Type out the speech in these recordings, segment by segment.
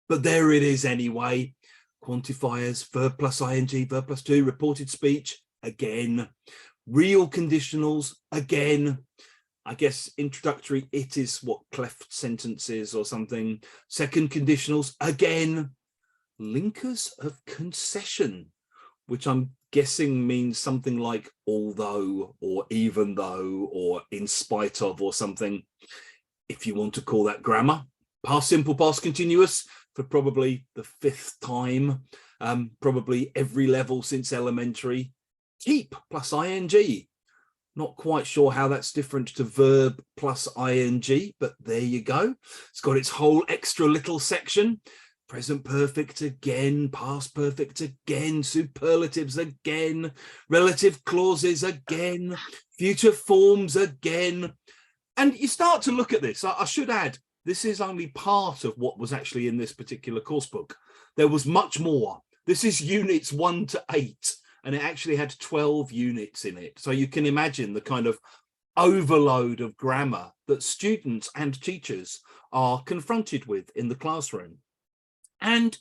but there it is anyway. Quantifiers, verb plus ing, verb plus to, reported speech, again. Real conditionals, again. I guess introductory, it is what cleft sentences or something. Second conditionals, again. Linkers of concession, which I'm guessing means something like although or even though or in spite of or something, if you want to call that grammar. Past simple, past continuous for probably the 5th time, probably every level since elementary. Keep plus ing. Not quite sure how that's different to verb plus ing, but there you go. It's got its whole extra little section. Present perfect again, past perfect again, superlatives again, relative clauses again, future forms again. And you start to look at this. I should add, this is only part of what was actually in this particular course book. There was much more. This is units 1 to 8, and it actually had 12 units in it. So you can imagine the kind of overload of grammar that students and teachers are confronted with in the classroom. And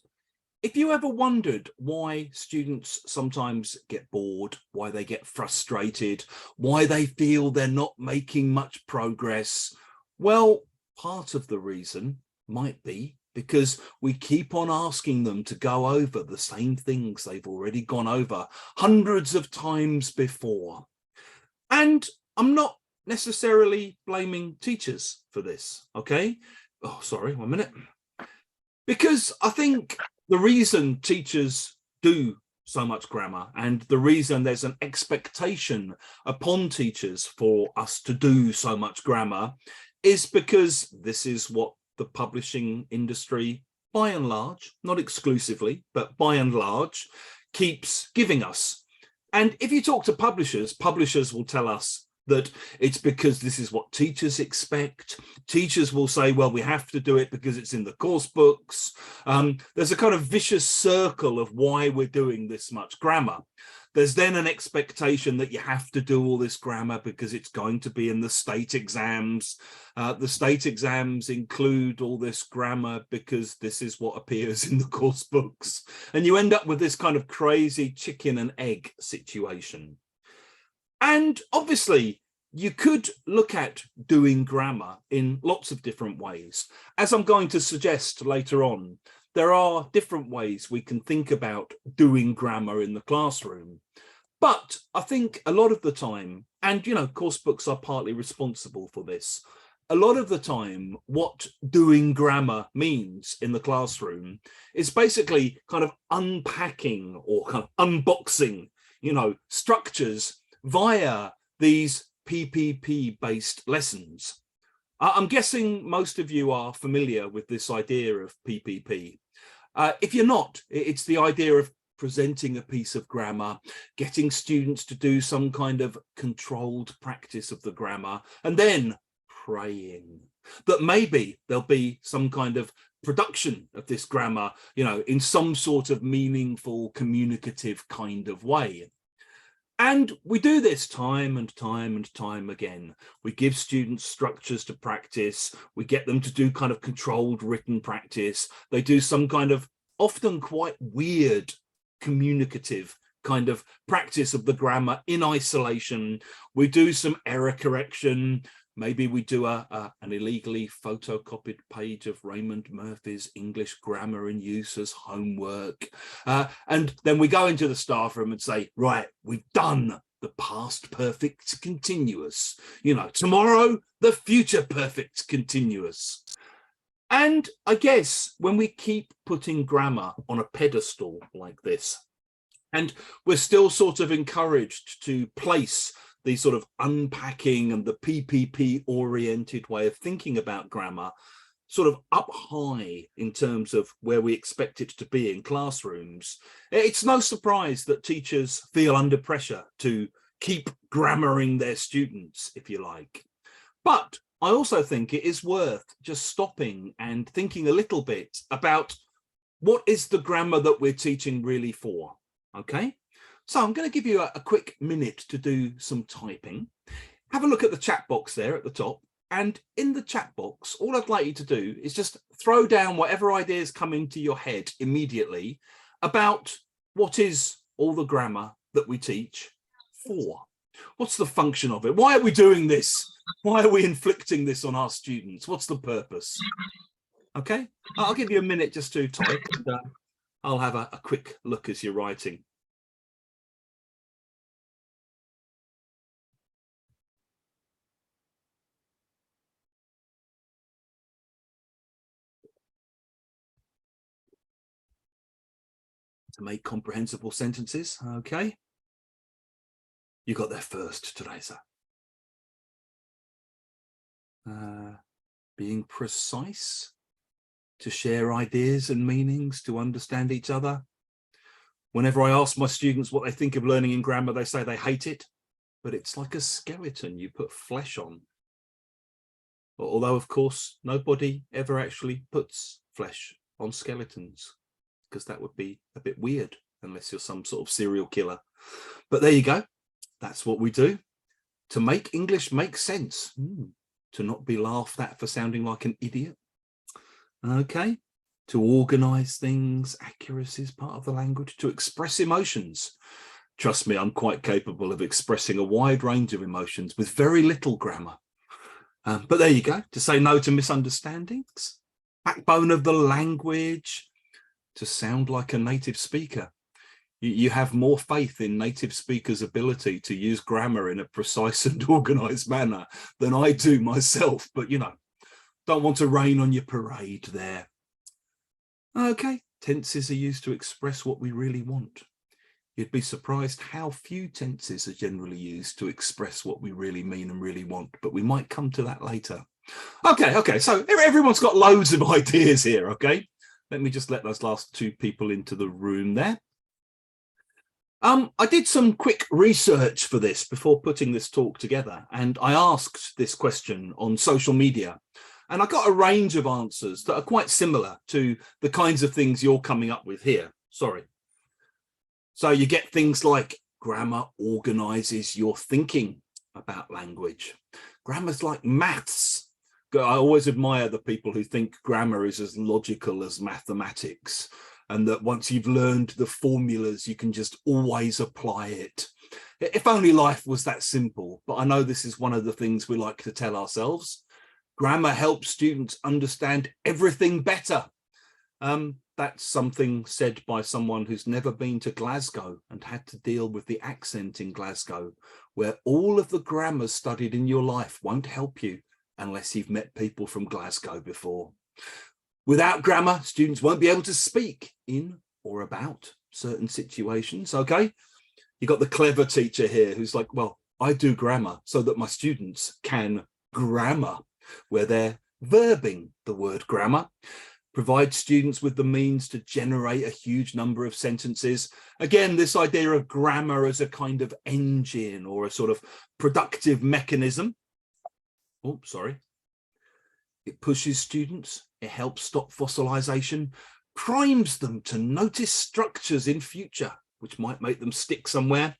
if you ever wondered why students sometimes get bored, why they get frustrated, why they feel they're not making much progress, well, part of the reason might be because we keep on asking them to go over the same things they've already gone over hundreds of times before. And I'm not necessarily blaming teachers for this, okay? Oh, sorry, 1 minute. Because I think the reason teachers do so much grammar and the reason there's an expectation upon teachers for us to do so much grammar is because this is what the publishing industry, by and large, not exclusively, but by and large, keeps giving us. And if you talk to publishers, publishers will tell us that it's because this is what teachers expect. Teachers will say, well, we have to do it because it's in the course books. There's a kind of vicious circle of why we're doing this much grammar. There's then an expectation that you have to do all this grammar because it's going to be in the state exams. The state exams include all this grammar because this is what appears in the course books. And you end up with this kind of crazy chicken and egg situation. And obviously, you could look at doing grammar in lots of different ways. As I'm going to suggest later on, there are different ways we can think about doing grammar in the classroom. But I think a lot of the time, and you know, course books are partly responsible for this, a lot of the time what doing grammar means in the classroom is basically kind of unpacking or kind of unboxing, you know, structures via these PPP-based lessons. I'm guessing most of you are familiar with this idea of PPP. If you're not, it's the idea of presenting a piece of grammar, getting students to do some kind of controlled practice of the grammar, and then praying that maybe there'll be some kind of production of this grammar, you know, in some sort of meaningful, communicative kind of way. And we do this time and time and time again. We give students structures to practice. We get them to do kind of controlled written practice. They do some kind of often quite weird communicative kind of practice of the grammar in isolation. We do some error correction. Maybe we do an illegally photocopied page of Raymond Murphy's English Grammar in Use as homework. And then we go into the staff room and say, right, we've done the past perfect continuous. You know, tomorrow, the future perfect continuous. And I guess when we keep putting grammar on a pedestal like this, and we're still sort of encouraged to place the sort of unpacking and the PPP oriented way of thinking about grammar sort of up high in terms of where we expect it to be in classrooms, it's no surprise that teachers feel under pressure to keep grammaring their students, if you like. But I also think it is worth just stopping and thinking a little bit about what is the grammar that we're teaching really for, okay? So I'm going to give you a quick minute to do some typing. Have a look at the chat box there at the top And in the chat box, all I'd like you to do is just throw down whatever ideas come into your head immediately about what is all the grammar that we teach for. What's the function of it? Why are we doing this? Why are we inflicting this on our students? What's the purpose? Okay, I'll give you a minute just to type, and I'll have a quick look as you're writing. To make comprehensible sentences, okay. You got there first, Teresa. Being precise, to share ideas and meanings, to understand each other. Whenever I ask my students what they think of learning in grammar, they say they hate it, but it's like a skeleton you put flesh on. Although, of course, nobody ever actually puts flesh on skeletons, because that would be a bit weird unless you're some sort of serial killer. But there you go. That's what we do to make English make sense, to not be laughed at for sounding like an idiot. Okay, to organize things, accuracy is part of the language, to express emotions. Trust me, I'm quite capable of expressing a wide range of emotions with very little grammar. But there you go, to say no to misunderstandings, backbone of the language, to sound like a native speaker. You have more faith in native speakers' ability to use grammar in a precise and organized manner than I do myself, but you know, don't want to rain on your parade there. Okay, tenses are used to express what we really want. You'd be surprised how few tenses are generally used to express what we really mean and really want, but we might come to that later. Okay, so everyone's got loads of ideas here, okay? Let me just let those last two people into the room there. I did some quick research for this before putting this talk together, and I asked this question on social media, and I got a range of answers that are quite similar to the kinds of things you're coming up with here. Sorry. So you get things like grammar organizes your thinking about language. Grammar's like maths. I always admire the people who think grammar is as logical as mathematics, and that once you've learned the formulas, you can just always apply it. If only life was that simple, but I know this is one of the things we like to tell ourselves. Grammar helps students understand everything better. That's something said by someone who's never been to Glasgow and had to deal with the accent in Glasgow, where all of the grammar studied in your life won't help you unless you've met people from Glasgow before. Without grammar, students won't be able to speak in or about certain situations, okay? You've got the clever teacher here who's like, well, I do grammar so that my students can grammar, where they're verbing the word grammar, provide students with the means to generate a huge number of sentences. Again, this idea of grammar as a kind of engine or a sort of productive mechanism. Oh, sorry. It pushes students, it helps stop fossilization, primes them to notice structures in future, which might make them stick somewhere.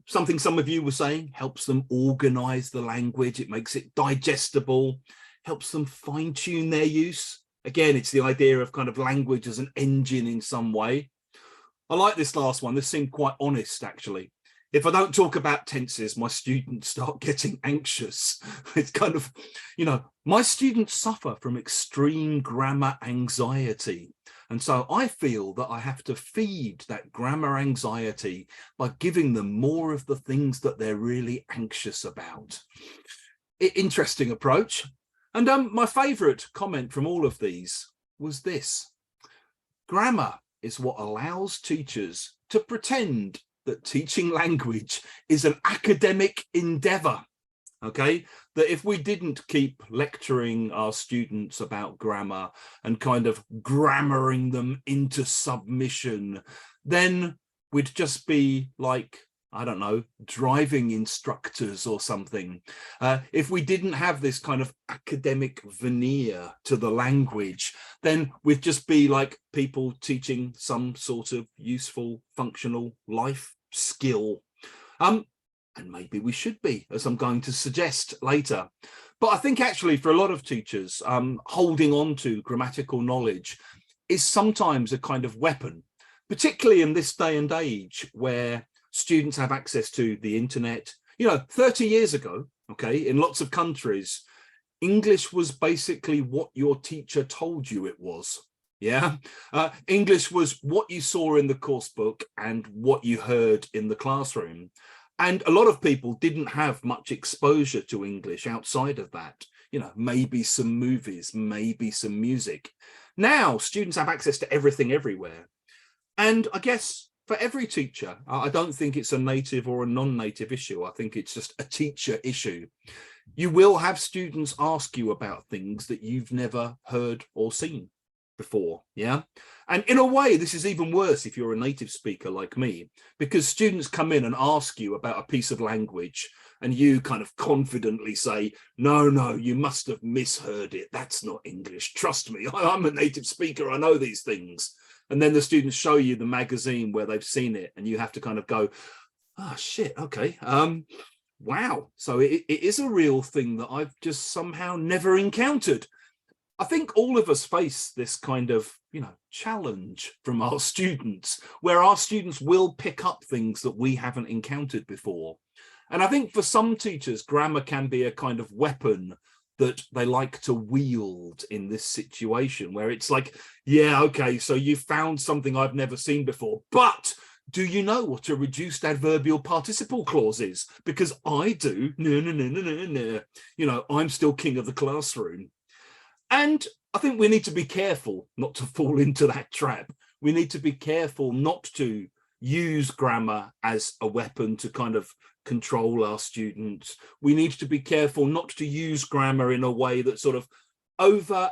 Something some of you were saying, helps them organize the language, it makes it digestible, helps them fine-tune their use. Again, it's the idea of kind of language as an engine in some way. I like this last one. This seemed quite honest, actually. If I don't talk about tenses, my students start getting anxious. It's kind of, you know, my students suffer from extreme grammar anxiety. And so I feel that I have to feed that grammar anxiety by giving them more of the things that they're really anxious about. Interesting approach. And my favorite comment from all of these was this: grammar is what allows teachers to pretend that teaching language is an academic endeavor. Okay, that if we didn't keep lecturing our students about grammar and kind of grammaring them into submission, then we'd just be like, I don't know, driving instructors or something. If we didn't have this kind of academic veneer to the language, then we'd just be like people teaching some sort of useful, functional life skill. And maybe we should be, as I'm going to suggest later. But I think actually for a lot of teachers, holding on to grammatical knowledge is sometimes a kind of weapon, particularly in this day and age where students have access to the internet. You know, 30 years ago, okay, in lots of countries, English was basically what your teacher told you it was. Yeah, English was what you saw in the course book and what you heard in the classroom. And a lot of people didn't have much exposure to English outside of that. You know, maybe some movies, maybe some music. Now students have access to everything everywhere. And I guess for every teacher, I don't think it's a native or a non-native issue. I think it's just a teacher issue. You will have students ask you about things that you've never heard or seen before. Yeah. And in a way, this is even worse if you're a native speaker like me, because students come in and ask you about a piece of language and you kind of confidently say, no, you must have misheard it. That's not English. Trust me, I'm a native speaker. I know these things. And then the students show you the magazine where they've seen it and you have to kind of go, oh, shit. Okay. Wow. So it is a real thing that I've just somehow never encountered. I think all of us face this kind of, you know, challenge from our students, where our students will pick up things that we haven't encountered before. And I think for some teachers, grammar can be a kind of weapon that they like to wield in this situation, where it's like, yeah, okay, so you found something I've never seen before, but do you know what a reduced adverbial participle clause is? Because I do. No. You know, I'm still king of the classroom. And I think we need to be careful not to fall into that trap. We need to be careful not to use grammar as a weapon to kind of control our students. We need to be careful not to use grammar in a way that sort of over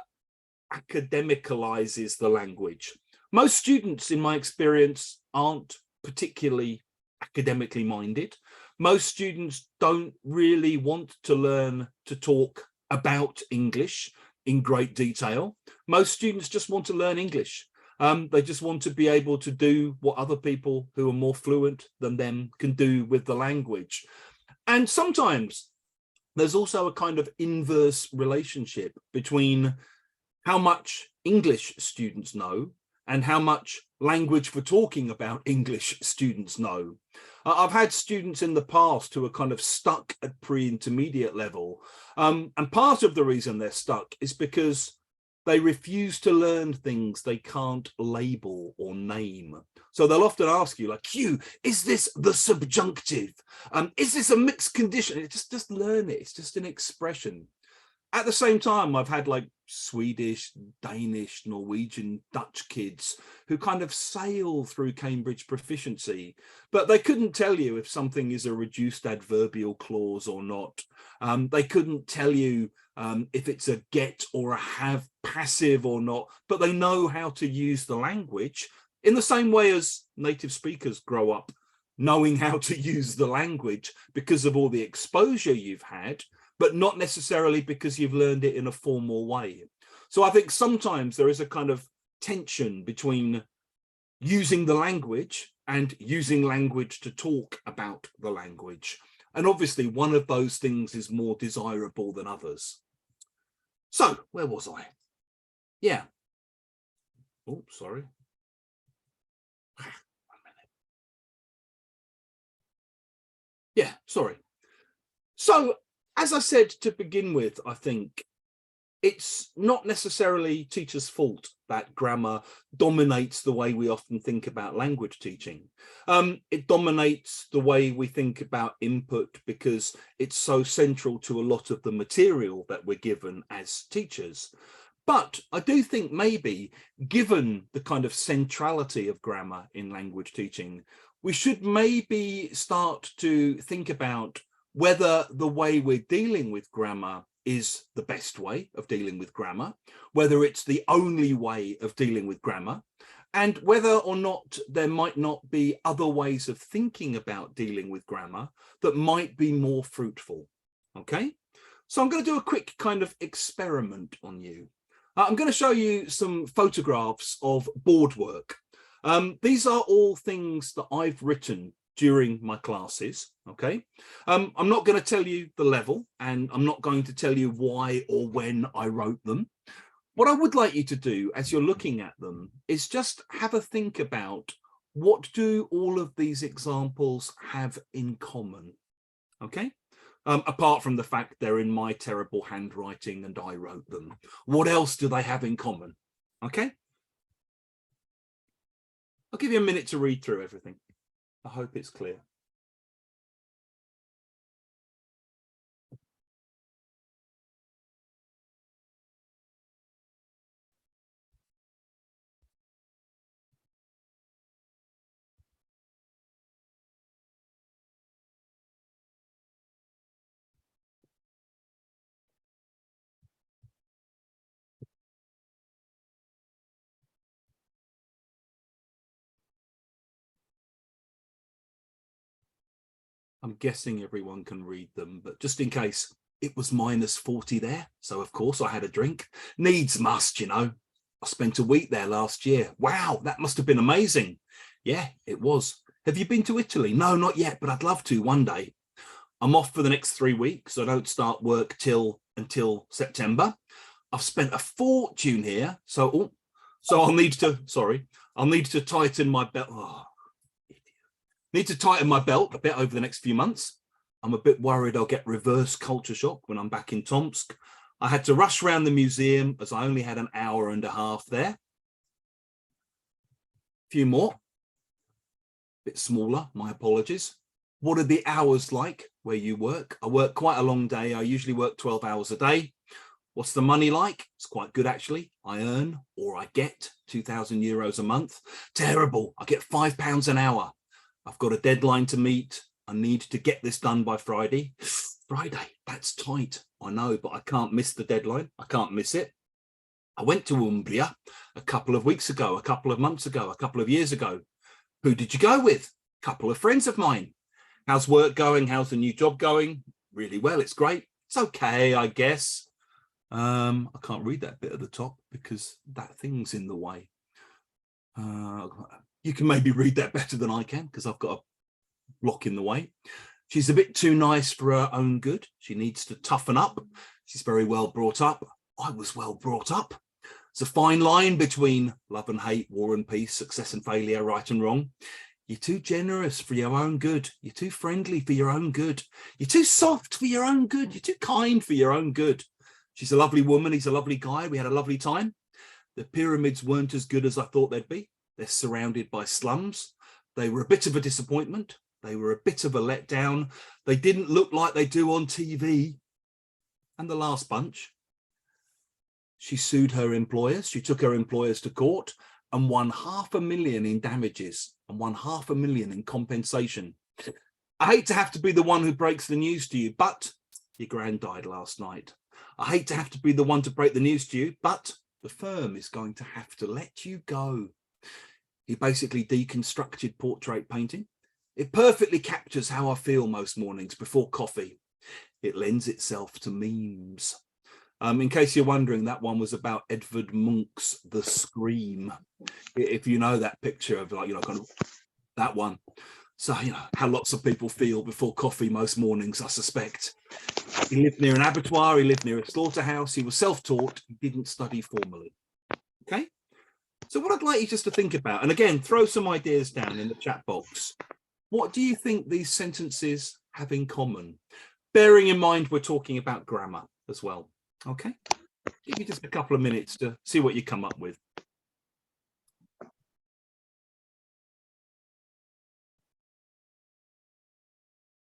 academicalizes the language. Most students, in my experience, aren't particularly academically minded. Most students don't really want to learn to talk about English in great detail. Most students just want to learn English. They just want to be able to do what other people who are more fluent than them can do with the language. And sometimes there's also a kind of inverse relationship between how much English students know and how much language for talking about English students know. I've had students in the past who are kind of stuck at pre-intermediate level. And part of the reason they're stuck is because they refuse to learn things they can't label or name. So they'll often ask you, like, Hugh, is this the subjunctive? Is this a mixed condition? Just learn it. It's just an expression. At the same time, I've had like Swedish, Danish, Norwegian, Dutch kids who kind of sail through Cambridge proficiency, but they couldn't tell you if something is a reduced adverbial clause or not. They couldn't tell you if it's a get or a have passive or not, but they know how to use the language in the same way as native speakers grow up knowing how to use the language because of all the exposure you've had, but not necessarily because you've learned it in a formal way. So I think sometimes there is a kind of tension between using the language and using language to talk about the language. And obviously one of those things is more desirable than others. So where was I? Yeah. Oh, sorry. Yeah, sorry. So as I said to begin with, I think it's not necessarily teachers' fault that grammar dominates the way we often think about language teaching. It dominates the way we think about input because it's so central to a lot of the material that we're given as teachers. But I do think maybe, given the kind of centrality of grammar in language teaching, we should maybe start to think about whether the way we're dealing with grammar is the best way of dealing with grammar, whether it's the only way of dealing with grammar, and whether or not there might not be other ways of thinking about dealing with grammar that might be more fruitful. Okay, so I'm going to do a quick kind of experiment on you. I'm going to show you some photographs of board work. These are all things that I've written during my classes. Okay, I'm not going to tell you the level, and I'm not going to tell you why or when I wrote them. What I would like you to do as you're looking at them is just have a think about, what do all of these examples have in common? Okay, apart from the fact they're in my terrible handwriting and I wrote them, what else do they have in common? Okay, I'll give you a minute to read through everything. I hope it's clear. I'm guessing everyone can read them, but just in case, it was -40 there. So of course I had a drink. Needs must, you know. I spent a week there last year. Wow, that must have been amazing. Yeah, it was. Have you been to Italy? No, not yet, but I'd love to one day. I'm off for the next 3 weeks. I don't start work until September. I've spent a fortune here. So I'll need to tighten my belt. Oh, need to tighten my belt a bit over the next few months. I'm a bit worried I'll get reverse culture shock when I'm back in Tomsk. I had to rush around the museum as I only had an hour and a half there. A few more. A bit smaller, my apologies. What are the hours like where you work? I work quite a long day. I usually work 12 hours a day. What's the money like? It's quite good, actually. I earn, or I get, 2,000 euros a month. Terrible. I get £5 an hour. I've got a deadline to meet. I need to get this done by Friday. Friday, that's tight. I know, but I can't miss the deadline. I can't miss it. I went to Umbria a couple of weeks ago, a couple of months ago, a couple of years ago. Who did you go with? A couple of friends of mine. How's work going? How's the new job going? Really well. It's great. It's okay, I guess. I can't read that bit at the top because that thing's in the way. You can maybe read that better than I can because I've got a block in the way. She's a bit too nice for her own good. She needs to toughen up. She's very well brought up. I was well brought up. It's a fine line between love and hate, war and peace, success and failure, right and wrong. You're too generous for your own good. You're too friendly for your own good. You're too soft for your own good. You're too kind for your own good. She's a lovely woman. He's a lovely guy. We had a lovely time. The pyramids weren't as good as I thought they'd be. They're surrounded by slums. They were a bit of a disappointment. They were a bit of a letdown. They didn't look like they do on TV. And the last bunch, she sued her employers. She took her employers to court and won $500,000 in damages and won $500,000 in compensation. I hate to have to be the one who breaks the news to you, but your gran died last night. I hate to have to be the one to break the news to you, but the firm is going to have to let you go. He basically deconstructed portrait painting. It perfectly captures how I feel most mornings before coffee. It lends itself to memes. In case you're wondering, that one was about Edvard Munch's The Scream. If you know that picture of, like, kind of that one. So, how lots of people feel before coffee most mornings, I suspect. He lived near an abattoir. He lived near a slaughterhouse. He was self-taught. He didn't study formally. Okay. So what I'd like you just to think about, and again, throw some ideas down in the chat box. What do you think these sentences have in common? Bearing in mind, we're talking about grammar as well. Okay. Give you just a couple of minutes to see what you come up with.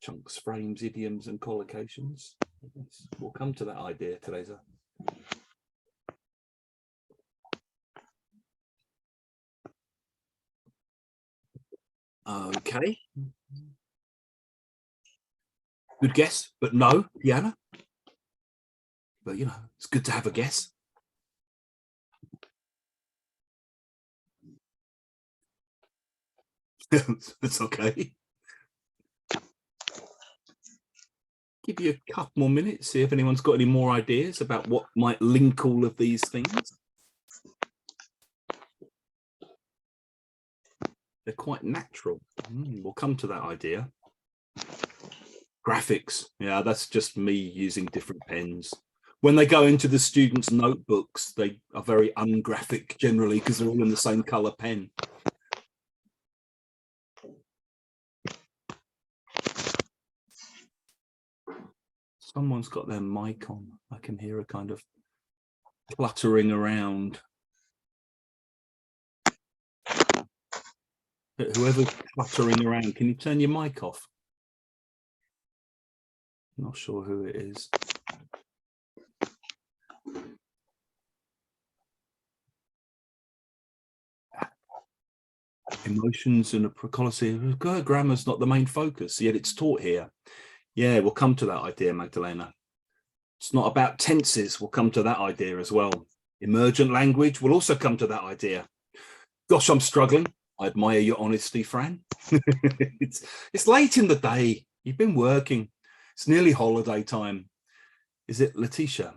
Chunks, frames, idioms, and collocations. Yes, we'll come to that idea, Teresa. Okay. Good guess, but no, Diana. But, it's good to have a guess. That's okay. Give you a couple more minutes, see if anyone's got any more ideas about what might link all of these things. They're quite natural. We'll come to that idea. Graphics. Yeah, that's just me using different pens. When they go into the students' notebooks, they are very ungraphic generally because they're all in the same color pen. Someone's got their mic on. I can hear a kind of fluttering around. Whoever's fluttering around, can you turn your mic off? Not sure who it is. Emotions and a policy. Grammar's not the main focus, yet it's taught here. Yeah, we'll come to that idea, Magdalena. It's not about tenses. We'll come to that idea as well. Emergent language. We'll also come to that idea. Gosh, I'm struggling. I admire your honesty, Fran. It's late in the day. You've been working. It's nearly holiday time. Is it Letitia?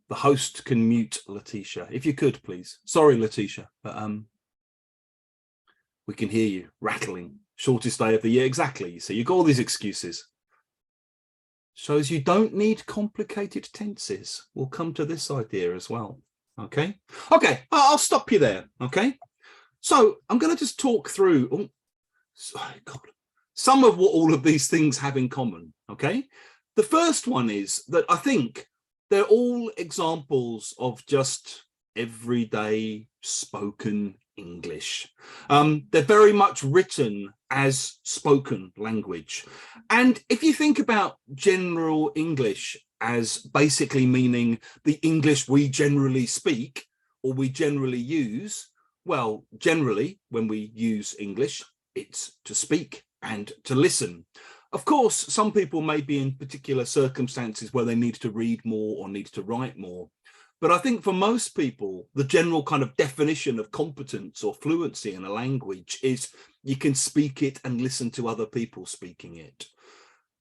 The host can mute Letitia. If you could, please. Sorry, Letitia, but we can hear you rattling. Shortest day of the year. Exactly. So you've got all these excuses. Shows you don't need complicated tenses. We'll come to this idea as well. Okay. Okay. I'll stop you there. Okay. So I'm going to just talk through some of what all of these things have in common. Okay. The first one is that I think they're all examples of just everyday spoken English. They're very much written as spoken language. And if you think about general English as basically meaning the English we generally speak or we generally use, well, generally when we use English, it's to speak and to listen. Of course, some people may be in particular circumstances where they need to read more or need to write more. But I think for most people, the general kind of definition of competence or fluency in a language is you can speak it and listen to other people speaking it.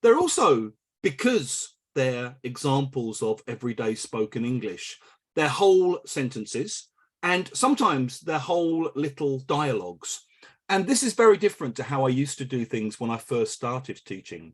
They're also, because they're examples of everyday spoken English, they're whole sentences and sometimes they're whole little dialogues. And this is very different to how I used to do things when I first started teaching.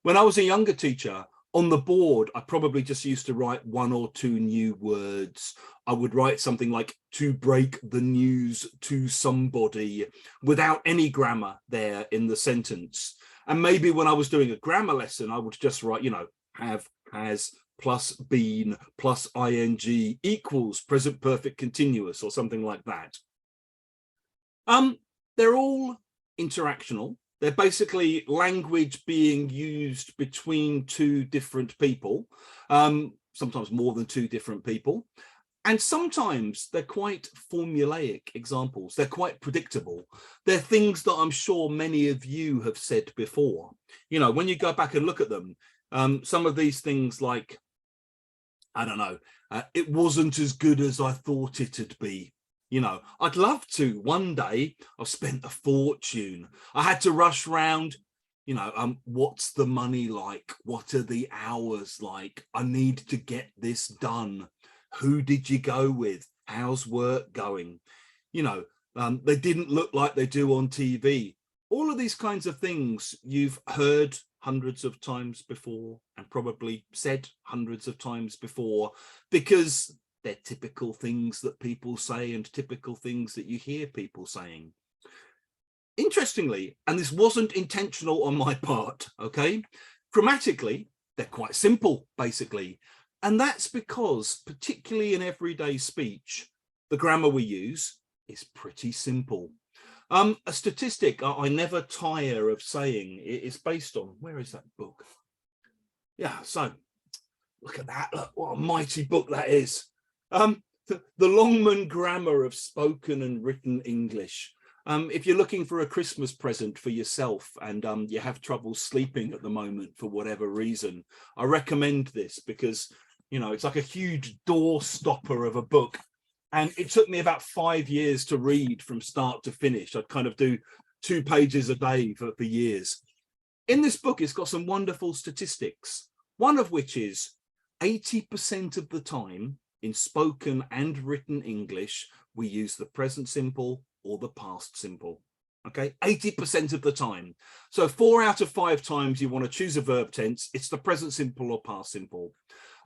When I was a younger teacher, on the board, I probably just used to write 1 or 2 new words. I would write something like to break the news to somebody without any grammar there in the sentence. And maybe when I was doing a grammar lesson, I would just write, you know, have, has, plus been, plus ing equals present perfect continuous or something like that. They're all interactional. They're basically language being used between 2 different people, sometimes more than 2 different people. And sometimes they're quite formulaic examples. They're quite predictable. They're things that I'm sure many of you have said before. You know, when you go back and look at them, some of these things like, I don't know, it wasn't as good as I thought it'd be. You know, I'd love to. One day I've spent a fortune. I had to rush round, you know, what's the money like? What are the hours like? I need to get this done. Who did you go with? How's work going? You know, they didn't look like they do on TV. All of these kinds of things you've heard hundreds of times before and probably said hundreds of times before because they're typical things that people say and typical things that you hear people saying. Interestingly, and this wasn't intentional on my part, okay, grammatically, they're quite simple, basically. And that's because, particularly in everyday speech, the grammar we use is pretty simple. A statistic I never tire of saying is based on, where is that book? Yeah, so look at that, look, what a mighty book that is. The Longman Grammar of Spoken and Written English. If you're looking for a Christmas present for yourself and you have trouble sleeping at the moment for whatever reason, I recommend this because, you know, it's like a huge door stopper of a book. And it took me about 5 years to read from start to finish. I'd kind of do 2 pages a day for years. In this book, it's got some wonderful statistics, one of which is 80% of the time, in spoken and written English, we use the present simple or the past simple. Okay, 80% of the time. So 4 out of 5 times you want to choose a verb tense, it's the present simple or past simple.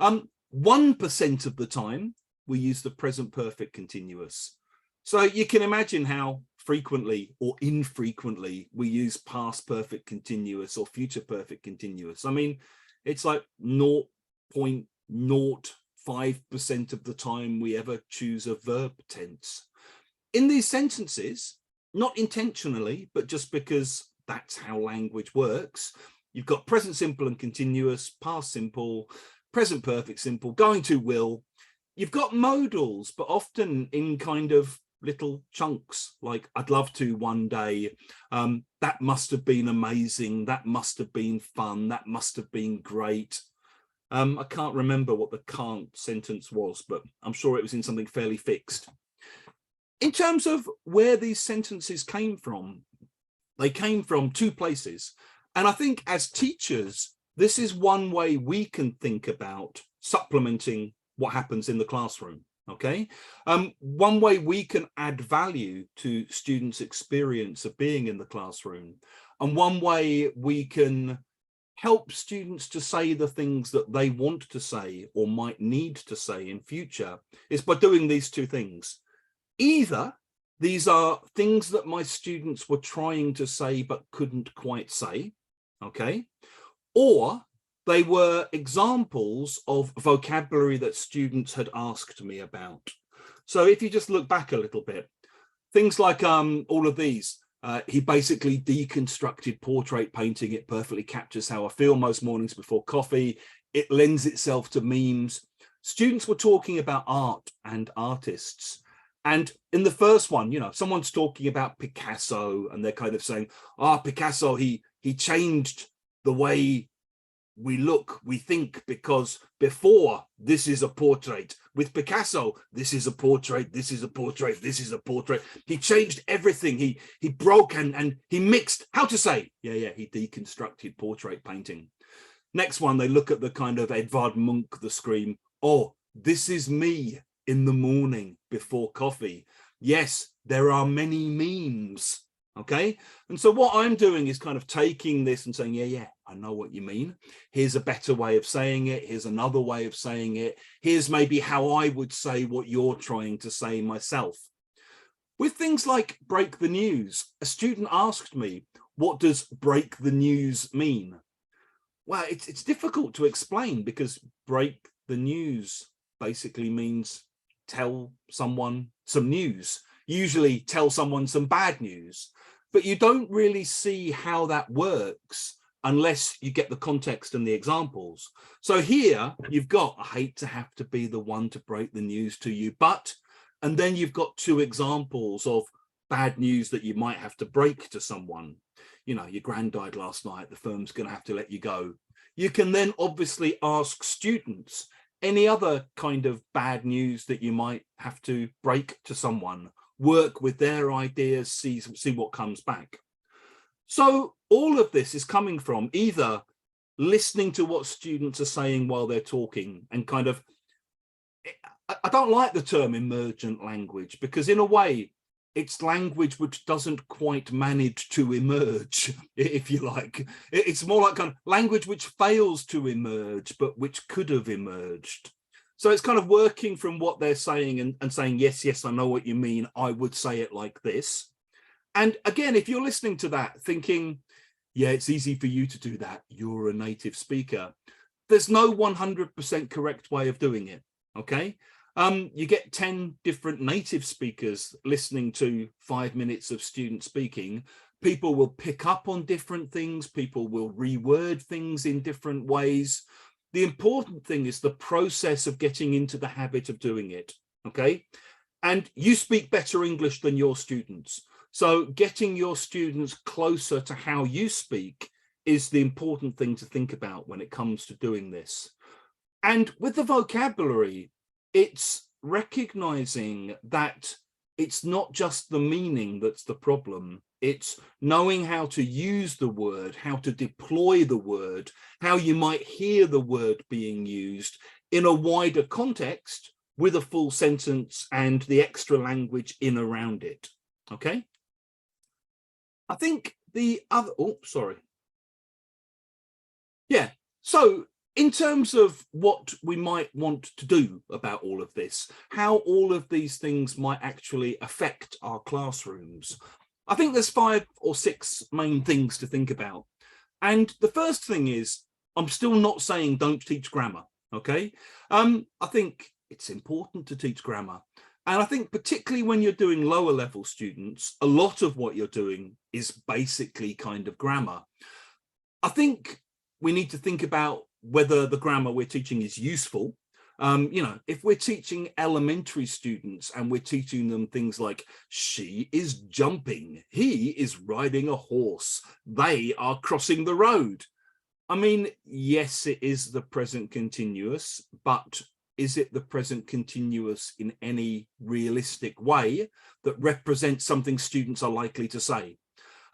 1% of the time we use the present perfect continuous. So you can imagine how frequently or infrequently we use past perfect continuous or future perfect continuous. I mean, it's like 0.05% of the time we ever choose a verb tense. In these sentences, not intentionally, but just because that's how language works, you've got present simple and continuous, past simple, present perfect simple, going to will. You've got modals, but often in kind of little chunks, like I'd love to one day, that must have been amazing, that must have been fun, that must have been great. I can't remember what the can't sentence was, but I'm sure it was in something fairly fixed. In terms of where these sentences came from, they came from 2 places. And I think as teachers, this is one way we can think about supplementing what happens in the classroom. Okay, one way we can add value to students' experience of being in the classroom, and one way we can help students to say the things that they want to say or might need to say in future, is by doing these 2 things. Either these are things that my students were trying to say but couldn't quite say, okay, or they were examples of vocabulary that students had asked me about. So if you just look back a little bit, things like all of these, he basically deconstructed portrait painting. It perfectly captures how I feel most mornings before coffee. It lends itself to memes. Students were talking about art and artists. And in the first one, you know, someone's talking about Picasso and they're kind of saying, Picasso, he changed the way we look, we think, because before this is a portrait. With Picasso, this is a portrait, this is a portrait, this is a portrait. He changed everything. He broke and he mixed. How to say? Yeah, he deconstructed portrait painting. Next one, they look at the kind of Edvard Munch, the scream, oh, this is me in the morning before coffee. Yes, there are many memes. Okay, and so what I'm doing is kind of taking this and saying, yeah, I know what you mean. Here's a better way of saying it. Here's another way of saying it. Here's maybe how I would say what you're trying to say myself. With things like break the news, a student asked me, what does break the news mean? Well, it's difficult to explain, because break the news basically means tell someone some news, usually tell someone some bad news. But you don't really see how that works unless you get the context and the examples. So here you've got, I hate to have to be the one to break the news to you, but, and then you've got 2 examples of bad news that you might have to break to someone. You know, your grand died last night, the firm's going to have to let you go. You can then obviously ask students any other kind of bad news that you might have to break to someone, work with their ideas, see what comes back. So all of this is coming from either listening to what students are saying while they're talking, and kind of, I don't like the term emergent language, because in a way it's language which doesn't quite manage to emerge, if you like. It's more like kind of language which fails to emerge, but which could have emerged. So it's kind of working from what they're saying and saying, yes, I know what you mean. I would say it like this. And again, if you're listening to that thinking, yeah, it's easy for you to do that, you're a native speaker, there's no 100% correct way of doing it, okay? You get 10 different native speakers listening to 5 minutes of student speaking. People will pick up on different things. People will reword things in different ways. The important thing is the process of getting into the habit of doing it, okay? And you speak better English than your students. So getting your students closer to how you speak is the important thing to think about when it comes to doing this. And with the vocabulary, it's recognizing that it's not just the meaning that's the problem. It's knowing how to use the word, how to deploy the word, how you might hear the word being used in a wider context with a full sentence and the extra language in around it. Okay. I think the other, oh, sorry. Yeah. So in terms of what we might want to do about all of this, how all of these things might actually affect our classrooms, I think there's 5 or 6 main things to think about. And the first thing is, I'm still not saying don't teach grammar, okay? I think it's important to teach grammar. And I think particularly when you're doing lower level students, a lot of what you're doing is basically kind of grammar. I think we need to think about whether the grammar we're teaching is useful. You know, if we're teaching elementary students and we're teaching them things like she is jumping, he is riding a horse, they are crossing the road. I mean, yes, it is the present continuous, but is it the present continuous in any realistic way that represents something students are likely to say?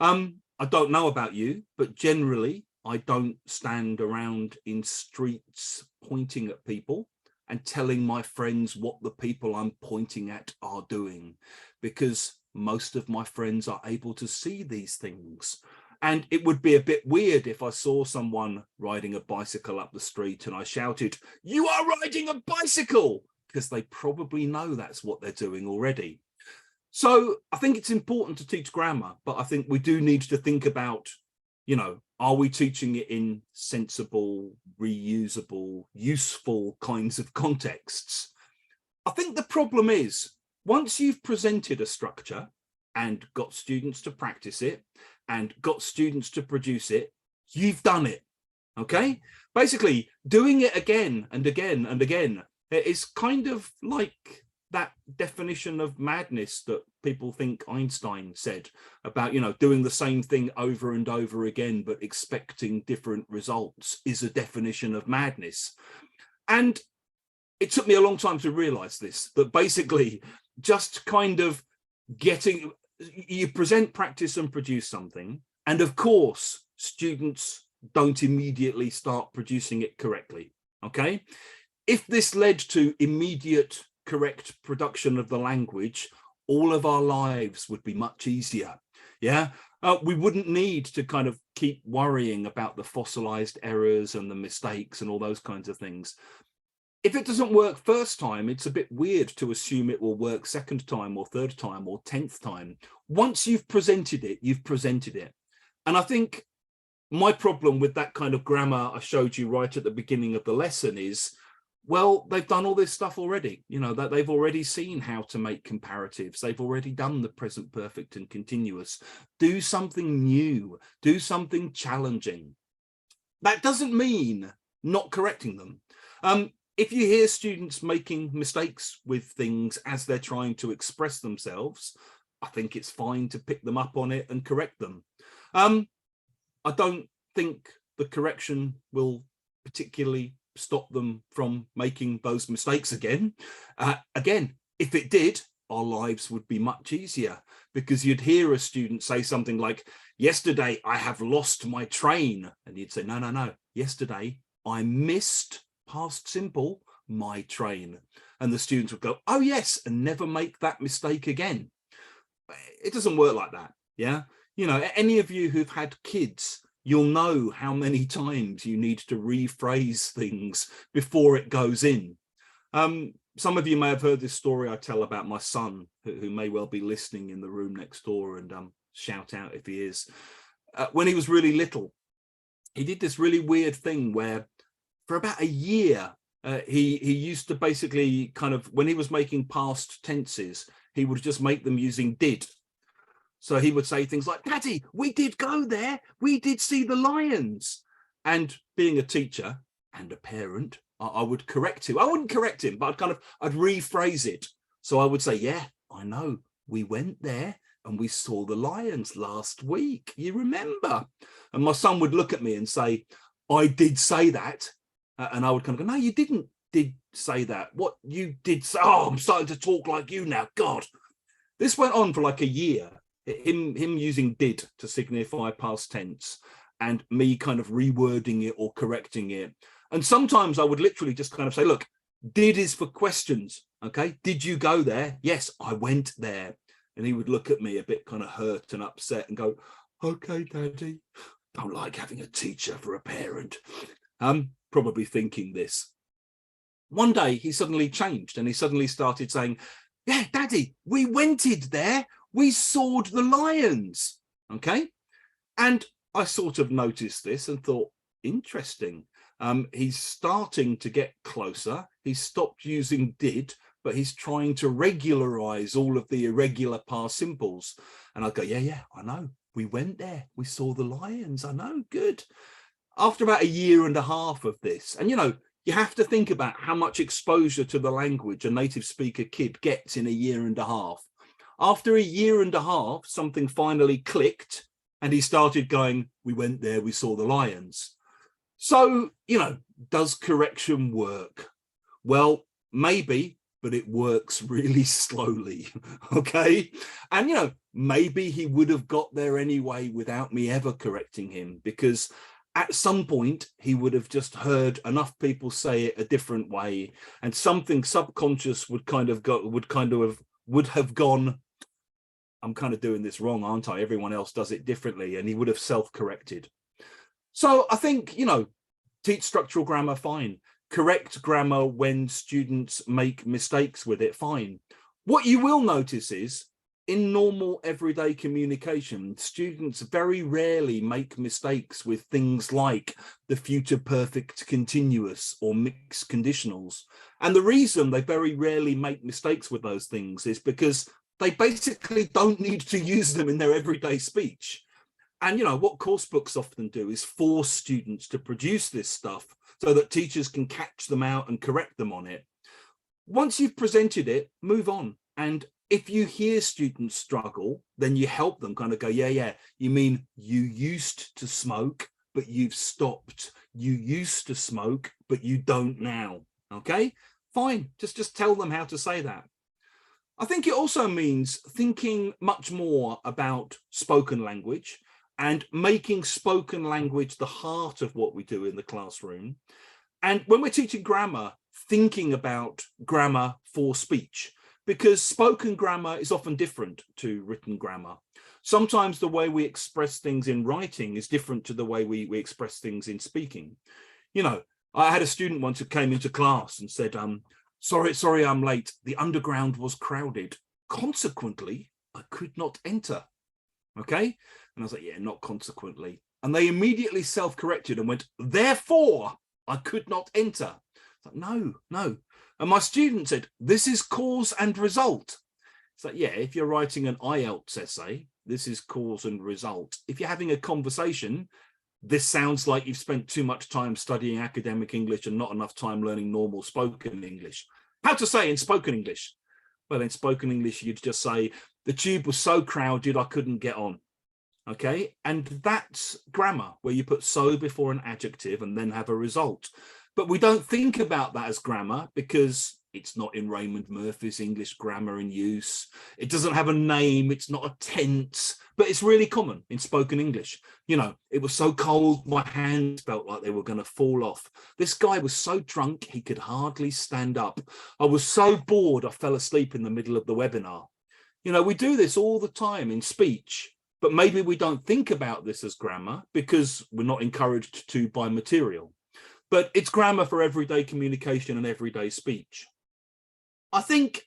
I don't know about you, but generally I don't stand around in streets pointing at people and telling my friends what the people I'm pointing at are doing, because most of my friends are able to see these things. And it would be a bit weird if I saw someone riding a bicycle up the street and I shouted, "You are riding a bicycle," because they probably know that's what they're doing already. So I think it's important to teach grammar, but I think we do need to think about, you know, are we teaching it in sensible, reusable, useful kinds of contexts? I think the problem is, once you've presented a structure and got students to practice it and got students to produce it, you've done it, okay? Basically, doing it again and again and again is kind of like that definition of madness that people think Einstein said about, you know, doing the same thing over and over again, but expecting different results is a definition of madness. And it took me a long time to realize this, that basically just kind of getting, you present, practice and produce something. And of course, students don't immediately start producing it correctly, okay? If this led to immediate correct production of the language, all of our lives would be much easier. Yeah, we wouldn't need to kind of keep worrying about the fossilized errors and the mistakes and all those kinds of things. If it doesn't work first time, it's a bit weird to assume it will work second time or third time or 10th time. Once you've presented it, you've presented it. And I think my problem with that kind of grammar I showed you right at the beginning of the lesson is, well, they've done all this stuff already, you know, that they've already seen how to make comparatives. They've already done the present perfect and continuous. Do something new, do something challenging. That doesn't mean not correcting them. If you hear students making mistakes with things as they're trying to express themselves, I think it's fine to pick them up on it and correct them. I don't think the correction will particularly stop them from making those mistakes again. Again, if it did, our lives would be much easier, because you'd hear a student say something like, "Yesterday I have lost my train," and you'd say, no, yesterday I missed, past simple, my train. And the students would go, "Oh yes," and never make that mistake again. It doesn't work like that. Yeah, you know, any of you who've had kids, you'll know how many times you need to rephrase things before it goes in. Some of you may have heard this story I tell about my son, who may well be listening in the room next door, and shout out if he is. When he was really little, he did this really weird thing where for about a year, he used to basically kind of, when he was making past tenses, he would just make them using did. So he would say things like, "Daddy, we did go there. We did see the lions." And being a teacher and a parent, I would correct him. I wouldn't correct him, but I'd rephrase it. So I would say, "Yeah, I know. We went there and we saw the lions last week. You remember?" And my son would look at me and say, "I did say that." And I would kind of go, "No, you didn't did say that. What you did say, oh, I'm starting to talk like you now. God." This went on for like a year. Him using did to signify past tense, and me kind of rewording it or correcting it. And sometimes I would literally just kind of say, "Look, did is for questions. Okay, did you go there? Yes, I went there." And he would look at me a bit kind of hurt and upset and go, okay, Daddy, don't like having a teacher for a parent. Probably thinking this. One day he suddenly changed and he suddenly started saying, yeah, Daddy, we wented there. We sawed the lions. Okay. And I sort of noticed this and thought, interesting. He's starting to get closer. He's stopped using did, but he's trying to regularize all of the irregular past simples. And I go, yeah, I know. We went there. We saw the lions. I know. Good. After about a year and a half of this, and you have to think about how much exposure to the language a native speaker kid gets in a year and a half. After a year and a half, something finally clicked and he started going, we went there, we saw the lions. So, does correction work? Well, maybe, but it works really slowly, okay? And, maybe he would have got there anyway without me ever correcting him, because at some point he would have just heard enough people say it a different way, and something subconscious would have gone, I'm kind of doing this wrong, aren't I? Everyone else does it differently, and he would have self-corrected. So I think, teach structural grammar, fine. Correct grammar when students make mistakes with it, fine. What you will notice is, in normal everyday communication, students very rarely make mistakes with things like the future perfect continuous or mixed conditionals. And the reason they very rarely make mistakes with those things is because they basically don't need to use them in their everyday speech. And what course books often do is force students to produce this stuff so that teachers can catch them out and correct them on it. Once you've presented it, move on. And if you hear students struggle, then you help them kind of go, yeah, you mean you used to smoke, but you've stopped. You used to smoke, but you don't now. Okay, fine. Just tell them how to say that. I think it also means thinking much more about spoken language and making spoken language the heart of what we do in the classroom. And when we're teaching grammar, thinking about grammar for speech, because spoken grammar is often different to written grammar. Sometimes the way we express things in writing is different to the way we express things in speaking. I had a student once who came into class and said, sorry, I'm late. The underground was crowded. Consequently, I could not enter. Okay. And I was like, yeah, not consequently. And they immediately self-corrected and went, therefore, I could not enter. It's like, no. And my student said, this is cause and result. It's like, yeah, if you're writing an IELTS essay, this is cause and result. If you're having a conversation, this sounds like you've spent too much time studying academic English and not enough time learning normal spoken English. How to say in spoken English? Well, in spoken English, you'd just say, the tube was so crowded, I couldn't get on. Okay, and that's grammar, where you put so before an adjective and then have a result. But we don't think about that as grammar because it's not in Raymond Murphy's English Grammar in Use. It doesn't have a name. It's not a tense, but it's really common in spoken English. It was so cold, my hands felt like they were going to fall off. This guy was so drunk, he could hardly stand up. I was so bored, I fell asleep in the middle of the webinar. We do this all the time in speech, but maybe we don't think about this as grammar because we're not encouraged to by material. But it's grammar for everyday communication and everyday speech. I think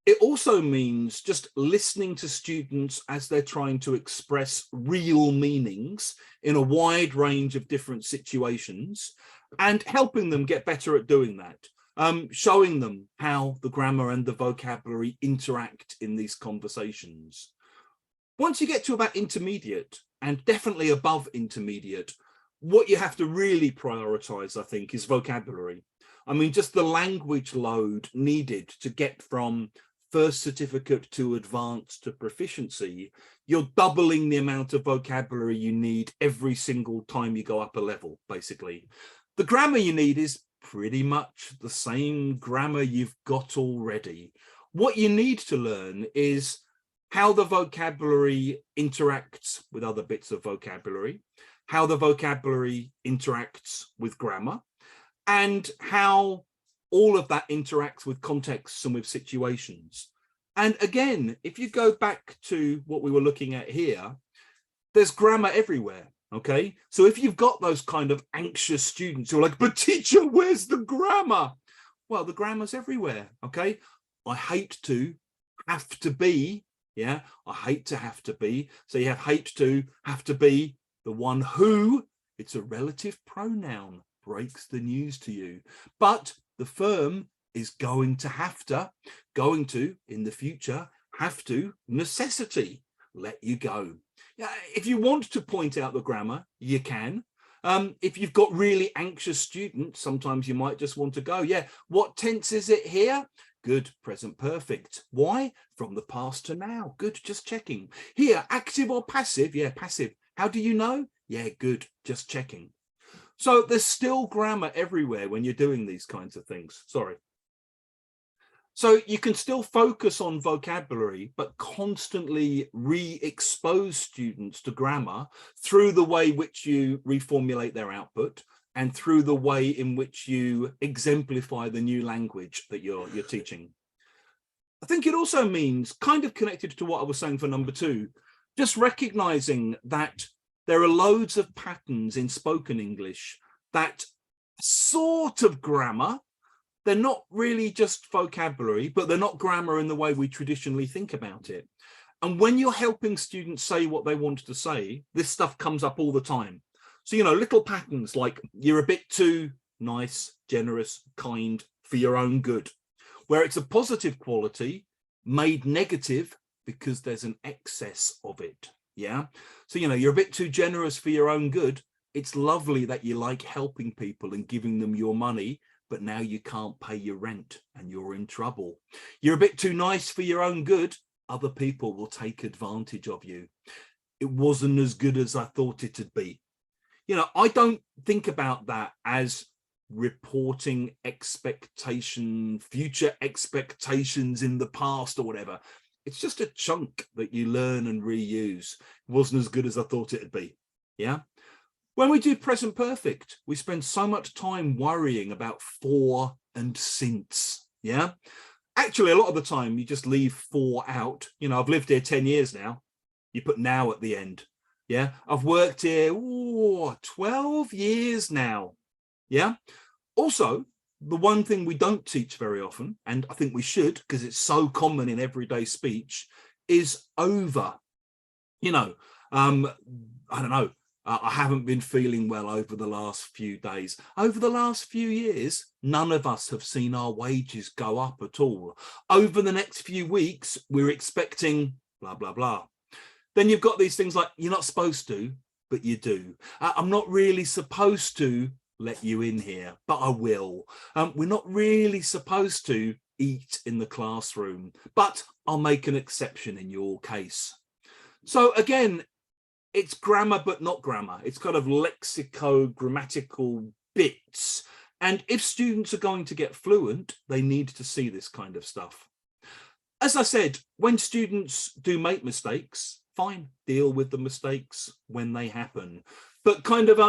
it also means just listening to students as they're trying to express real meanings in a wide range of different situations and helping them get better at doing that, showing them how the grammar and the vocabulary interact in these conversations. Once you get to about intermediate, and definitely above intermediate, what you have to really prioritize, I think, is vocabulary. I mean, just the language load needed to get from first certificate to advanced to proficiency. You're doubling the amount of vocabulary you need every single time you go up a level, basically. The grammar you need is pretty much the same grammar you've got already. What you need to learn is how the vocabulary interacts with other bits of vocabulary, how the vocabulary interacts with grammar, and how all of that interacts with contexts and with situations. And again, if you go back to what we were looking at here, there's grammar everywhere. Okay, so if you've got those kind of anxious students who are like, but teacher, where's the grammar? Well, the grammar's everywhere. Okay, I hate to have to be. Yeah, I hate to have to be. So you have to be the one who, it's a relative pronoun, breaks the news to you. But the firm is going to, in the future, have to, necessity, let you go. If you want to point out the grammar, you can. If you've got really anxious students, sometimes you might just want to go, yeah, what tense is it here? Good, present perfect. Why? From the past to now. Good, just checking. Here, active or passive? Yeah, passive. How do you know? Yeah, good, just checking. So there's still grammar everywhere when you're doing these kinds of things. Sorry. So you can still focus on vocabulary, but constantly re-expose students to grammar through the way which you reformulate their output and through the way in which you exemplify the new language that you're teaching. I think it also means, kind of connected to what I was saying for number 2, just recognizing that there are loads of patterns in spoken English that sort of grammar. They're not really just vocabulary, but they're not grammar in the way we traditionally think about it. And when you're helping students say what they want to say, this stuff comes up all the time. So, you know, little patterns like you're a bit too nice, generous, kind for your own good, where it's a positive quality made negative because there's an excess of it. Yeah. So, you know, you're a bit too generous for your own good. It's lovely that you like helping people and giving them your money, but now you can't pay your rent and you're in trouble. You're a bit too nice for your own good. Other people will take advantage of you. It wasn't as good as I thought it'd be. You know, I don't think about that as reporting expectation, future expectations in the past or whatever. It's just a chunk that you learn and reuse. It wasn't as good as I thought it'd be. Yeah. When we do present perfect, we spend so much time worrying about for and since. Yeah. Actually, a lot of the time you just leave for out. You know, I've lived here 10 years now. You put now at the end. Yeah. I've worked here 12 years now. Yeah. Also, the one thing we don't teach very often, and I think we should because it's so common in everyday speech, is over. You know, I don't know. I haven't been feeling well over the last few days. Over the last few years, none of us have seen our wages go up at all. Over the next few weeks, we're expecting blah, blah, blah. Then you've got these things like, you're not supposed to, but you do. I'm not really supposed to let you in here, but I will. We're not really supposed to eat in the classroom, but I'll make an exception in your case. So again, it's grammar, but not grammar. It's kind of lexico-grammatical bits. And if students are going to get fluent, they need to see this kind of stuff. As I said, when students do make mistakes, fine, deal with the mistakes when they happen. But kind of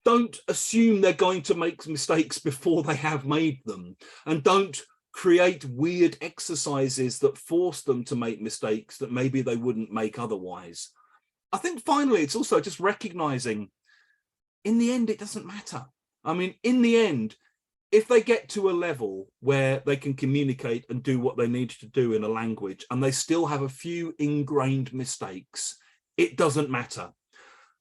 don't assume they're going to make mistakes before they have made them. And don't create weird exercises that force them to make mistakes that maybe they wouldn't make otherwise. I think finally, it's also just recognizing in the end, it doesn't matter. I mean, in the end, if they get to a level where they can communicate and do what they need to do in a language, and they still have a few ingrained mistakes, it doesn't matter.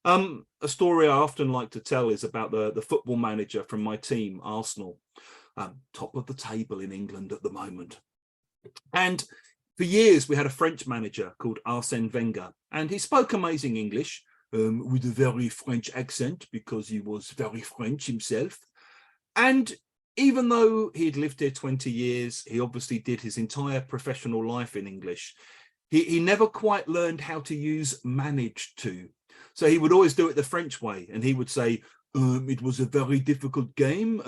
A story I often like to tell is about the football manager from my team, Arsenal, top of the table in England at the moment. And for years, we had a French manager called Arsène Wenger, and he spoke amazing English with a very French accent because he was very French himself. And even though he'd lived here 20 years, he obviously did his entire professional life in English. He never quite learned how to use managed to. So he would always do it the French way, and he would say, it was a very difficult game.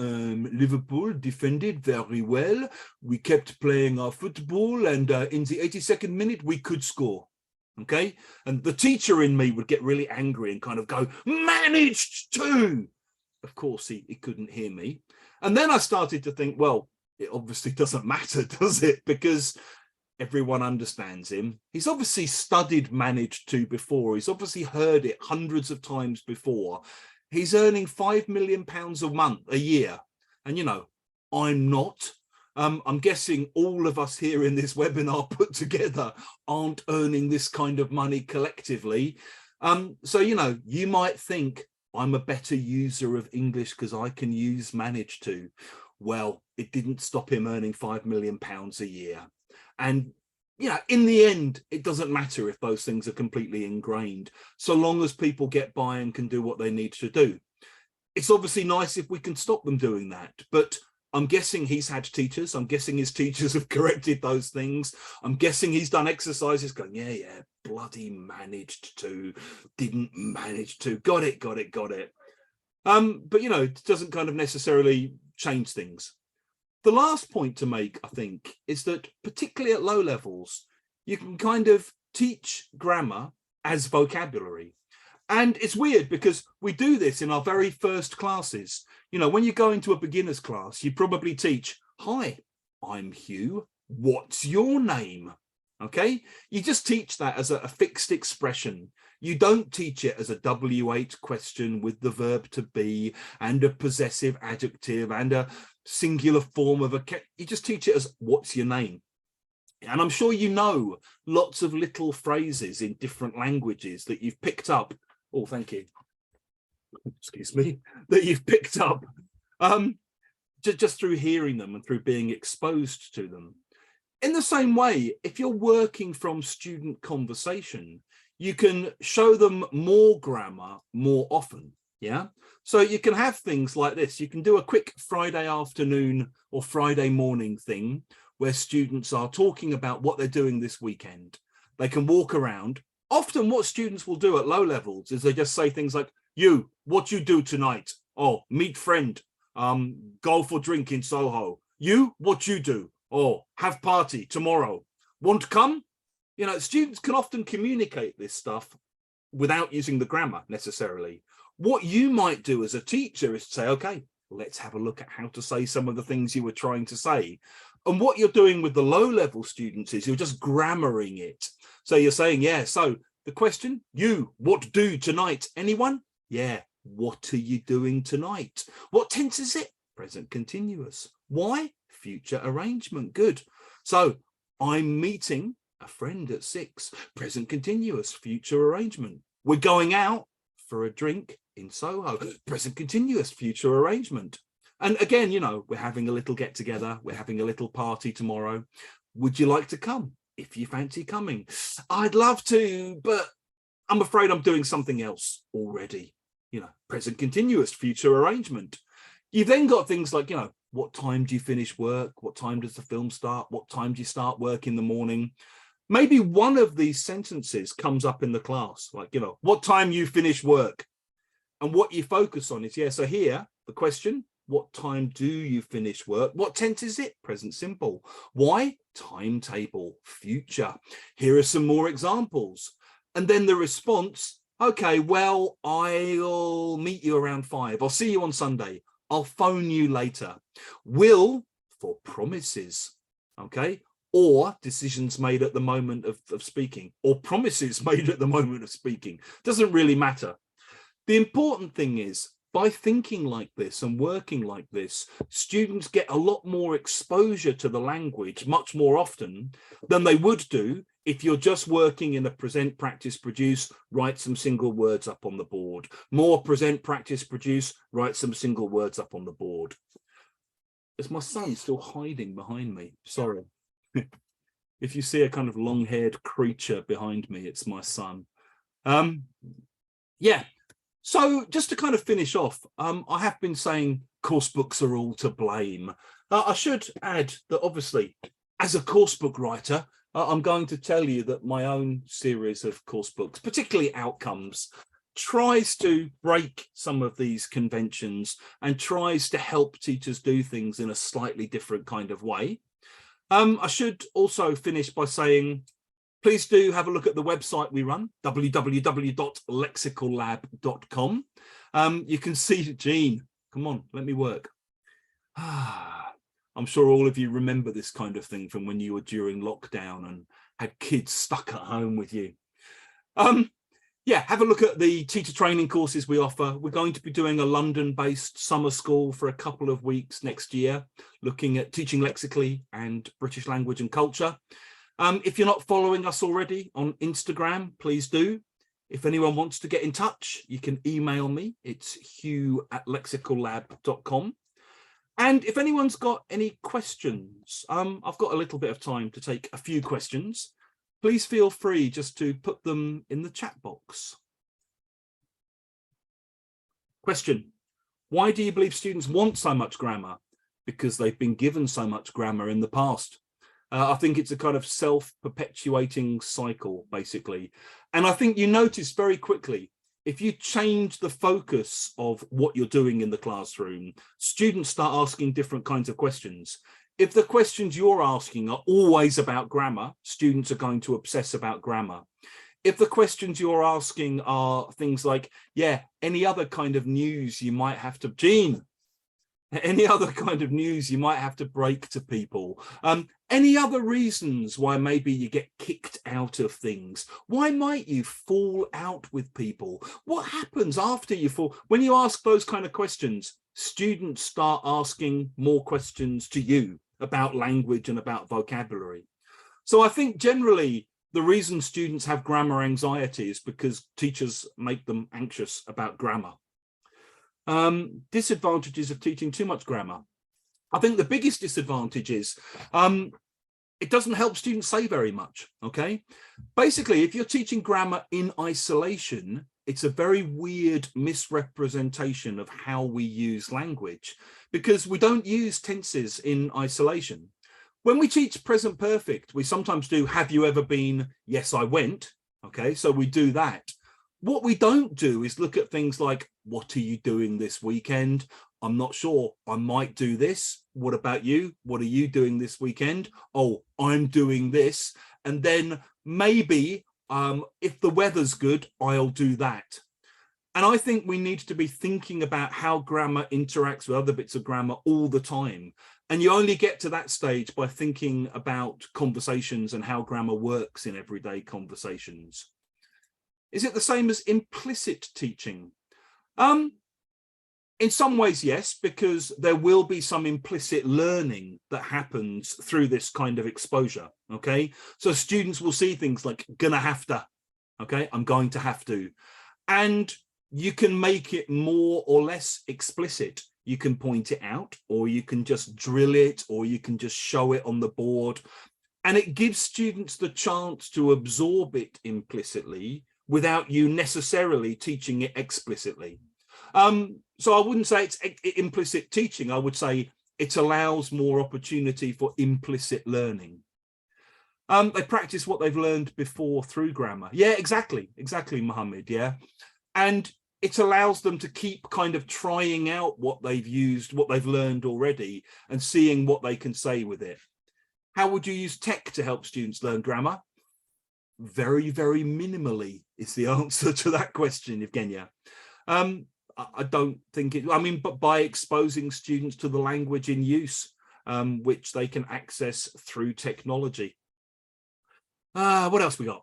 Liverpool defended very well. We kept playing our football, and in the 82nd minute, we could score. Okay. And the teacher in me would get really angry and kind of go, managed to. Of course, he couldn't hear me. And then I started to think, well, it obviously doesn't matter, does it? Because everyone understands him. He's obviously studied Managed To before. He's obviously heard it hundreds of times before. He's earning £5 million a year. And, you know, I'm not. I'm guessing all of us here in this webinar put together aren't earning this kind of money collectively. So, you know, you might think I'm a better user of English because I can use Managed To. Well, it didn't stop him earning £5 million a year. And, you know, in the end, it doesn't matter if those things are completely ingrained, so long as people get by and can do what they need to do. It's obviously nice if we can stop them doing that, but I'm guessing he's had teachers. I'm guessing his teachers have corrected those things. I'm guessing he's done exercises going, yeah, bloody Managed To, didn't manage to, got it. But, you know, it doesn't kind of necessarily change things. The last point to make, I think, is that particularly at low levels, you can kind of teach grammar as vocabulary. And it's weird because we do this in our very first classes. You know, when you go into a beginner's class, you probably teach, hi, I'm Hugh. What's your name? Okay, you just teach that as a fixed expression. You don't teach it as a W8 question with the verb to be and a possessive adjective and a singular form of you just teach it as what's your name. And I'm sure you know lots of little phrases in different languages that you've picked up. Oh, thank you. Excuse me. That you've picked up just through hearing them and through being exposed to them. In the same way, if you're working from student conversation, you can show them more grammar more often. Yeah. So you can have things like this. You can do a quick Friday afternoon or Friday morning thing where students are talking about what they're doing this weekend. They can walk around. Often what students will do at low levels is they just say things like, you, what you do tonight? Oh, meet friend, go for drink in Soho. You, what you do? Oh, have party tomorrow. Want to come? You know, students can often communicate this stuff without using the grammar necessarily. What you might do as a teacher is to say, okay, let's have a look at how to say some of the things you were trying to say. And what you're doing with the low-level students is you're just grammaring it. So you're saying, yeah, so the question, you, what do tonight? Anyone? Yeah, what are you doing tonight? What tense is it? Present continuous. Why? Future arrangement. Good. So I'm meeting a friend at 6. Present continuous. Future arrangement. We're going out for a drink in Soho. Present continuous. Future arrangement. And again, you know, we're having a little get together. We're having a little party tomorrow. Would you like to come? If you fancy coming. I'd love to, but I'm afraid I'm doing something else already. You know, present continuous, future arrangement. You've then got things like, you know, what time do you finish work? What time does the film start? What time do you start work in the morning? Maybe one of these sentences comes up in the class, like, you know, what time you finish work? And what you focus on is, yeah, so here, the question, what time do you finish work? What tense is it? Present simple. Why? Timetable, future. Here are some more examples. And then the response, okay, well, I'll meet you around 5. I'll see you on Sunday. I'll phone you later. Will for promises, okay? Or decisions made at the moment of speaking, or promises made at the moment of speaking. Doesn't really matter. The important thing is, by thinking like this and working like this, students get a lot more exposure to the language much more often than they would do if you're just working in a present, practice, produce, write some single words up on the board. More present, practice, produce, write some single words up on the board. Is my son still hiding behind me? Sorry. If you see a kind of long-haired creature behind me, it's my son. Yeah. So just to kind of finish off, I have been saying course books are all to blame. I should add that obviously, as a course book writer, I'm going to tell you that my own series of course books, particularly Outcomes, tries to break some of these conventions and tries to help teachers do things in a slightly different kind of way. I should also finish by saying, please do have a look at the website we run, www.lexicallab.com. You can see Jean. Come on, let me work. I'm sure all of you remember this kind of thing from when you were during lockdown and had kids stuck at home with you. Yeah, have a look at the teacher training courses we offer. We're going to be doing a London-based summer school for a couple of weeks next year, looking at teaching lexically and British language and culture. If you're not following us already on Instagram, please do. If anyone wants to get in touch, you can email me. It's hugh@lexicallab.com. And if anyone's got any questions, I've got a little bit of time to take a few questions. Please feel free just to put them in the chat box. Question: why do you believe students want so much grammar? Because they've been given so much grammar in the past. I think it's a kind of self-perpetuating cycle, basically. And I think you notice very quickly, if you change the focus of what you're doing in the classroom, students start asking different kinds of questions. If the questions you're asking are always about grammar, students are going to obsess about grammar. If the questions you're asking are things like, yeah, any other kind of news you might have to, Jean, any other kind of news you might have to break to people, any other reasons why maybe you get kicked out of things, why might you fall out with people, what happens after you fall, when you ask those kind of questions, students start asking more questions to you about language and about vocabulary. So I think generally the reason students have grammar anxiety is because teachers make them anxious about grammar. Disadvantages of teaching too much grammar. I think the biggest disadvantage is it doesn't help students say very much, okay? Basically, if you're teaching grammar in isolation, it's a very weird misrepresentation of how we use language, because we don't use tenses in isolation. When we teach present perfect, we sometimes do, have you ever been? Yes, I went. Okay, so we do that. What we don't do is look at things like, what are you doing this weekend? I'm not sure, I might do this. What about you? What are you doing this weekend? Oh, I'm doing this. And then maybe if the weather's good, I'll do that. And I think we need to be thinking about how grammar interacts with other bits of grammar all the time. And you only get to that stage by thinking about conversations and how grammar works in everyday conversations. Is it the same as implicit teaching? In some ways, yes, because there will be some implicit learning that happens through this kind of exposure, okay? So students will see things like gonna have to, okay? I'm going to have to. And you can make it more or less explicit. You can point it out, or you can just drill it, or you can just show it on the board. And it gives students the chance to absorb it implicitly without you necessarily teaching it explicitly. So I wouldn't say it's implicit teaching. I would say it allows more opportunity for implicit learning. They practice what they've learned before through grammar. Yeah, exactly, Mohammed, yeah. And it allows them to keep kind of trying out what they've used, what they've learned already, and seeing what they can say with it. How would you use tech to help students learn grammar? Very, very minimally is the answer to that question, Evgenia. I don't think it, I mean, but by exposing students to the language in use, which they can access through technology. What else we got?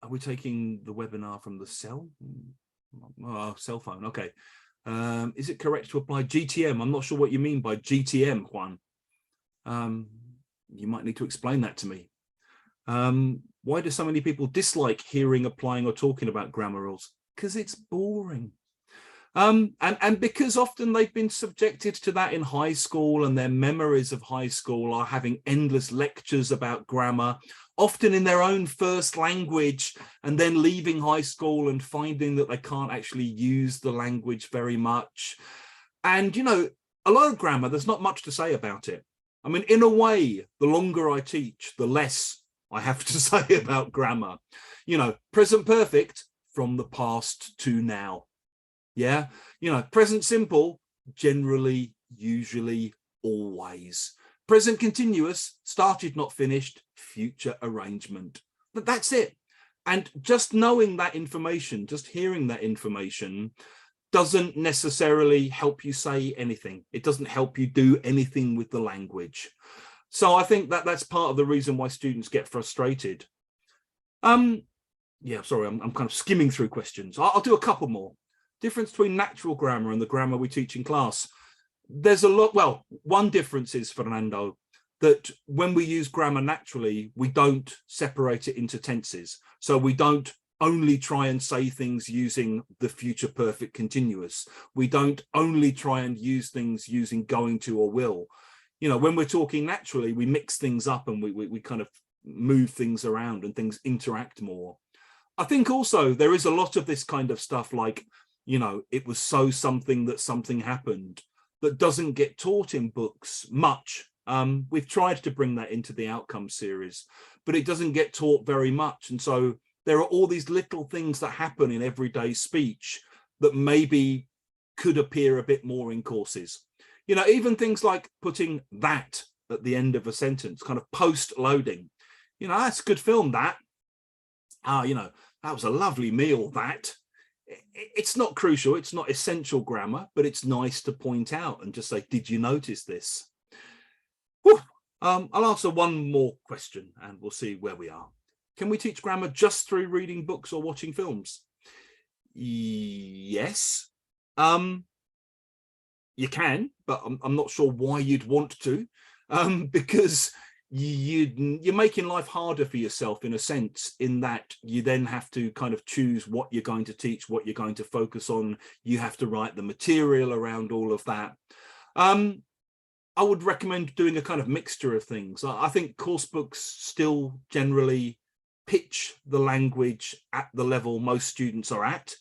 Are we taking the webinar from the cell? Oh, cell phone, okay. Is it correct to apply GTM? I'm not sure what you mean by GTM, Juan. You might need to explain that to me. Why do so many people dislike hearing, applying, or talking about grammar rules? Because it's boring. And because often they've been subjected to that in high school, and their memories of high school are having endless lectures about grammar, often in their own first language, and then leaving high school and finding that they can't actually use the language very much. And, you know, a lot of grammar, there's not much to say about it. I mean, in a way, the longer I teach, the less I have to say about grammar. You know, present perfect, from the past to now. Yeah, you know, present simple, generally, usually, always. Present continuous, started, not finished, future arrangement. But that's it. And just knowing that information, just hearing that information, doesn't necessarily help you say anything. It doesn't help you do anything with the language. So I think that that's part of the reason why students get frustrated. Yeah, sorry, I'm kind of skimming through questions. I'll do a couple more. Difference between natural grammar and the grammar we teach in class. There's a lot. Well, one difference is, Fernando, that when we use grammar naturally, we don't separate it into tenses. So we don't only try and say things using the future perfect continuous. We don't only try and use things using going to or will. You know, when we're talking naturally, we mix things up and we kind of move things around and things interact more. I think also there is a lot of this kind of stuff like, you know, it was so something that something happened that doesn't get taught in books much. We've tried to bring that into the outcome series, but it doesn't get taught very much. And so there are all these little things that happen in everyday speech that maybe could appear a bit more in courses. You know, even things like putting that at the end of a sentence, kind of post-loading. You know, that's a good film, that. You know, that was a lovely meal, that. It's not crucial, it's not essential grammar, but it's nice to point out and just say, did you notice this? Whew. I'll answer one more question and we'll see where we are. Can we teach grammar just through reading books or watching films? Yes. You can, but I'm not sure why you'd want to, because you're making life harder for yourself in a sense, in that you then have to kind of choose what you're going to teach, what you're going to focus on. You have to write the material around all of that. I would recommend doing a kind of mixture of things. I think course books still generally pitch the language at the level most students are at.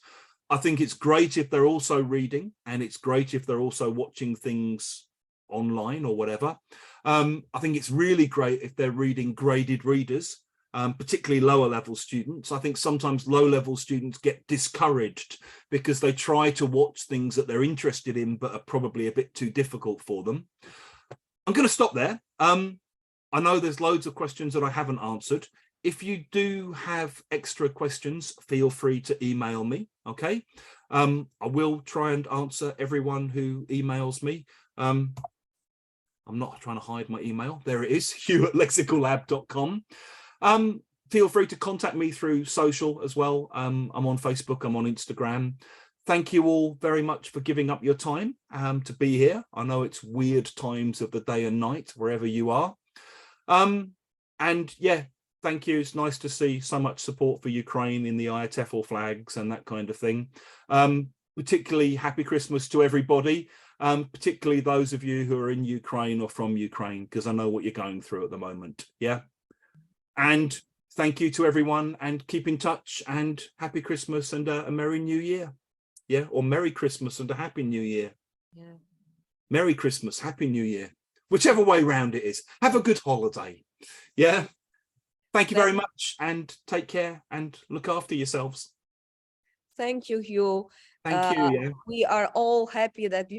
I think it's great if they're also reading, and it's great if they're also watching things online or whatever. I think it's really great if they're reading graded readers, particularly lower level students. I think sometimes low level students get discouraged because they try to watch things that they're interested in but are probably a bit too difficult for them. I'm going to stop there. I know there's loads of questions that I haven't answered. If you do have extra questions, feel free to email me, okay? I will try and answer everyone who emails me. I'm not trying to hide my email. There it is, hugh@lexicallab.com. Feel free to contact me through social as well. I'm on Facebook, I'm on Instagram. Thank you all very much for giving up your time to be here. I know it's weird times of the day and night, wherever you are. And yeah, thank you. It's nice to see so much support for Ukraine in the IATEFL flags and that kind of thing. Particularly happy Christmas to everybody, particularly those of you who are in Ukraine or from Ukraine, because I know what you're going through at the moment. Yeah. And thank you to everyone, and keep in touch, and happy Christmas and a Merry New Year. Yeah. Or Merry Christmas and a Happy New Year. Yeah. Merry Christmas, Happy New Year. Whichever way round it is. Have a good holiday. Yeah. Thank you very much, and take care and look after yourselves. Thank you, Hugh. Thank you. Yeah. We are all happy that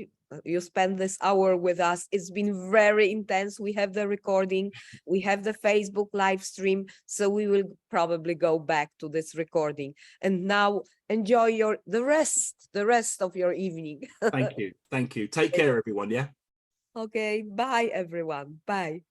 you spent this hour with us. It's been very intense. We have the recording, we have the Facebook live stream, so we will probably go back to this recording. And now enjoy the rest of your evening. Thank you. Thank you. Take care, everyone. Yeah. Okay. Bye, everyone. Bye.